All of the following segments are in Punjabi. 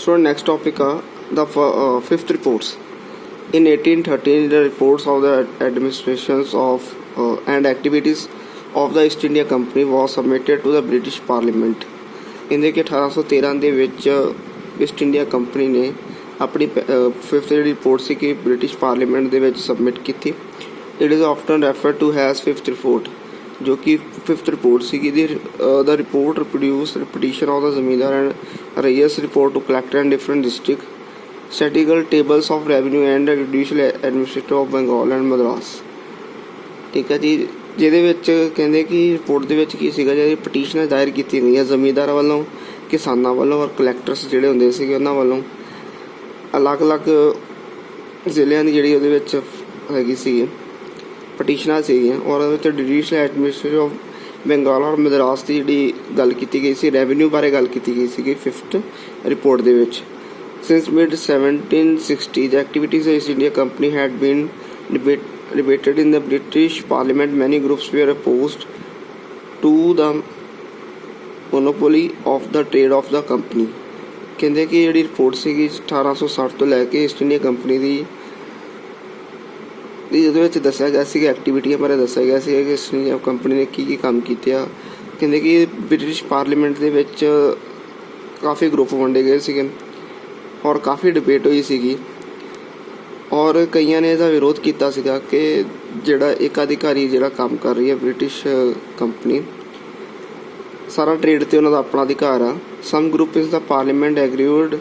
So next topic are the fifth reports. In 1813, the reports of the administrations of and activities of the East India Company was submitted to the British Parliament. ਇਹਦੇ ਕਿ 1813 ਦੇ ਵਿੱਚ ਈਸਟ ਇੰਡੀਆ ਕੰਪਨੀ ਨੇ ਆਪਣੀ ਫਿਫਥ ਜਿਹੜੀ ਰਿਪੋਰਟ ਸੀ ਕਿ ਬ੍ਰਿਟਿਸ਼ ਪਾਰਲੀਮੈਂਟ ਦੇ ਵਿੱਚ ਸਬਮਿਟ ਕੀਤੀ। It is often refer to has fifth report, ਜੋ ਕਿ ਫਿਫਥ ਰਿਪੋਰਟ ਸੀਗੀ। the report reproduced repetition of the zamindar and reyes report to collector and different district statistical tables of revenue and judicial administrator of Bengal and Madras। ਠੀਕ ਹੈ ਜੀ, ਜਿਹਦੇ ਵਿੱਚ ਕਹਿੰਦੇ ਕਿ ਰਿਪੋਰਟ ਦੇ ਵਿੱਚ ਕੀ ਸੀਗਾ, ਜਿਹੜੀ ਪਟੀਸ਼ਨਾਂ ਦਾਇਰ ਕੀਤੀਆਂ ਗਈਆਂ ਜ਼ਮੀਂਦਾਰਾਂ ਵੱਲੋਂ, ਕਿਸਾਨਾਂ ਵੱਲੋਂ ਔਰ ਕਲੈਕਟਰਸ ਜਿਹੜੇ ਹੁੰਦੇ ਸੀਗੇ ਉਹਨਾਂ ਵੱਲੋਂ, ਅਲੱਗ-ਅਲੱਗ ਜ਼ਿਲ੍ਹਿਆਂ ਦੀ ਜਿਹੜੀ ਉਹਦੇ ਵਿੱਚ ਹੈਗੀ ਸੀ ਪਟੀਸ਼ਨਾਂ ਸੀਗੀਆਂ, ਔਰ ਉਹਦੇ ਵਿੱਚ ਜੁਡੀਸ਼ੀਅਲ ਐਡਮਿਨਿਸਟ੍ਰੇਟਰ ਆਫ ਬੰਗਾਲ ਔਰ ਮਦਰਾਸ ਦੀ ਜਿਹੜੀ ਗੱਲ ਕੀਤੀ ਗਈ ਸੀ, ਰੈਵਨਿਊ ਬਾਰੇ ਗੱਲ ਕੀਤੀ ਗਈ ਸੀਗੀ ਫਿਫਥ ਰਿਪੋਰਟ ਦੇ ਵਿੱਚ। Since mid-1760, the activities of East India Company had been debated in the British Parliament. Many groups were opposed to the monopoly of the trade of the company। ਕਹਿੰਦੇ ਕਿ ਜਿਹੜੀ ਰਿਪੋਰਟ ਸੀਗੀ 1860 ਤੋਂ ਲੈ ਕੇ ਈਸਟ ਇੰਡੀਆ ਕੰਪਨੀ ਦੀ ਉਹਦੇ ਵਿੱਚ ਦੱਸਿਆ ਗਿਆ ਸੀਗਾ, ਐਕਟੀਵਿਟੀਆਂ ਬਾਰੇ ਦੱਸਿਆ ਗਿਆ ਸੀਗਾ ਕਿ ਈਸਟ ਇੰਡੀਆ ਕੰਪਨੀ ਨੇ ਕੀ ਕੰਮ ਕੀਤੇ ਆ। ਕਹਿੰਦੇ ਕਿ ਬ੍ਰਿਟਿਸ਼ ਪਾਰਲੀਮੈਂਟ ਦੇ ਵਿੱਚ ਕਾਫੀ ਗਰੁੱਪ ਵੰਡੇ ਗਏ ਸੀਗੇ ਔਰ ਕਾਫੀ ਡਿਬੇਟ ਹੋਈ ਸੀਗੀ, ਔਰ ਕਈਆਂ ਨੇ ਇਹਦਾ ਵਿਰੋਧ ਕੀਤਾ ਸੀਗਾ ਕਿ ਜਿਹੜਾ ਇੱਕ ਅਧਿਕਾਰੀ ਜਿਹੜਾ ਕੰਮ ਕਰ ਰਹੀ ਹੈ ਬ੍ਰਿਟਿਸ਼ ਕੰਪਨੀ, ਸਾਰਾ ਟ੍ਰੇਡ 'ਤੇ ਉਹਨਾਂ ਦਾ ਆਪਣਾ ਅਧਿਕਾਰ ਆ। Some group in the parliament agreed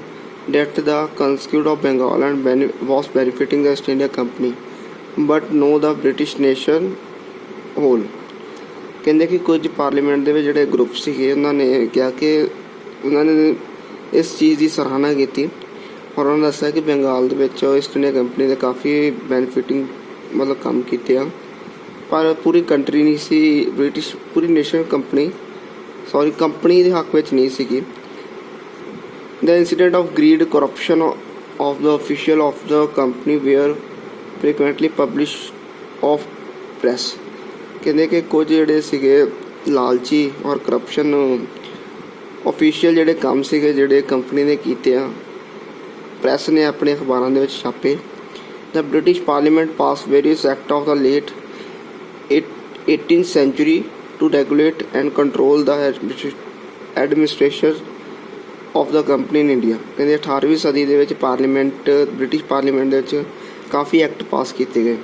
that the constitute of Bengal and was benefiting the East India Company but no the British nation whole. ਕਹਿੰਦੇ ਕਿ ਕੁਝ ਪਾਰਲੀਮੈਂਟ ਦੇ ਵਿੱਚ ਜਿਹੜੇ ਗਰੁੱਪ ਸੀਗੇ ਉਹਨਾਂ ਨੇ ਕਿਹਾ ਕਿ ਉਹਨਾਂ ਨੇ ਇਸ ਚੀਜ਼ ਦੀ ਸਰਾਹਨਾ ਕੀਤੀ ਔਰ ਉਹਨਾਂ ਨੇ ਦੱਸਿਆ ਕਿ ਬੰਗਾਲ ਦੇ ਵਿੱਚ ਈਸਟ ਇੰਡੀਆ ਕੰਪਨੀ ਦੇ ਕਾਫੀ ਬੈਨੀਫਿਟਿੰਗ ਮਤਲਬ ਕੰਮ ਕੀਤੇ ਆ, ਪਰ ਪੂਰੀ ਕੰਟਰੀ ਨਹੀਂ ਸੀ, ਬ੍ਰਿਟਿਸ਼ ਪੂਰੀ ਨੇਸ਼ਨ ਕੰਪਨੀ ਦੇ ਹੱਕ ਵਿੱਚ ਨਹੀਂ ਸੀਗੀ। The incident of greed corruption of the official of the company were frequently publish of press. ਕਹਿੰਦੇ ਕਿ ਕੁਝ ਜਿਹੜੇ ਸੀਗੇ ਲਾਲਚੀ ਔਰ ਕਰਪਸ਼ਨ ਅਫੀਸ਼ੀਅਲ ਜਿਹੜੇ ਕੰਮ ਸੀਗੇ ਜਿਹੜੇ ਕੰਪਨੀ ਨੇ ਕੀਤੇ ਆ, ਪ੍ਰੈਸ ਨੇ ਆਪਣੇ ਅਖਬਾਰਾਂ ਦੇ ਵਿੱਚ ਛਾਪੇ। The British parliament pass various act of the late 18th century to regulate and control the administration of the company in India। ਕਹਿੰਦੇ 18ਵੀਂ ਸਦੀ ਦੇ ਵਿੱਚ ਬ੍ਰਿਟਿਸ਼ ਪਾਰਲੀਮੈਂਟ ਦੇ ਵਿੱਚ ਕਾਫੀ ਐਕਟ ਪਾਸ ਕੀਤੇ ਗਏ।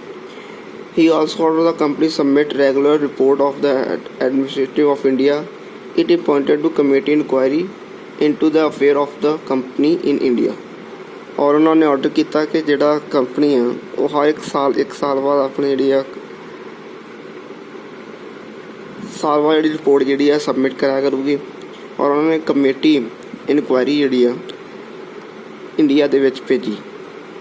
He also ordered the company submit regular report of the administrative of India। It appointed to committee inquiry into the affair of the company in India। ਔਰ ਉਹਨਾਂ ਨੇ ਆਰਡਰ ਕੀਤਾ ਕਿ ਜਿਹੜਾ ਕੰਪਨੀ ਆ ਉਹ ਹਰ ਇੱਕ ਸਾਲ ਬਾਅਦ ਆਪਣੀ ਜਿਹੜੀ ਰਿਪੋਰਟ ਜਿਹੜੀ ਆ ਸਬਮਿਟ ਕਰਾਇਆ ਕਰੂਗੀ, ਔਰ ਉਹਨਾਂ ਨੇ ਕਮੇਟੀ ਇਨਕੁਆਇਰੀ ਜਿਹੜੀ ਆ ਇੰਡੀਆ ਦੇ ਵਿੱਚ ਭੇਜੀ।